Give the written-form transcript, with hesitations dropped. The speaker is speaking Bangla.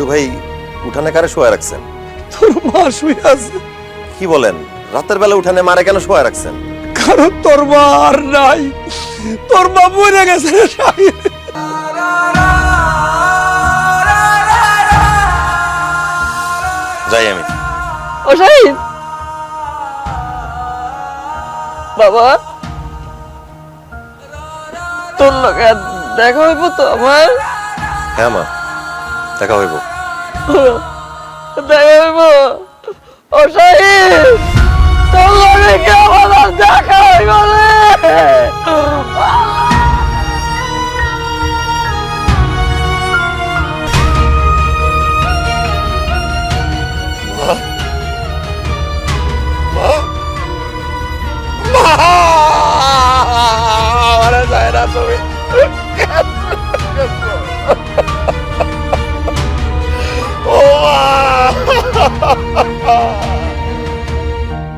মিন্টু ভাই উঠানে কারে শোয়া রাখছেন? তোর মা শুয়ে আছে। কি বলেন? রাতের বেলা উঠানে মারে কেন শোয়া রাখছেন? কারণ তোর মা আর নাই, তোর মা মরে গেছে রে শাহিন। যাই আমি। ও শাহিন বাবা, তোর লগে দেখা হইব তো আমার? হ্যাঁ মা, দেখা হইব। দেখা হইব। ও শাহিন, তোর লগে কি আমার দেখা হইব রে? আমারে যায় না তুমি। ও মা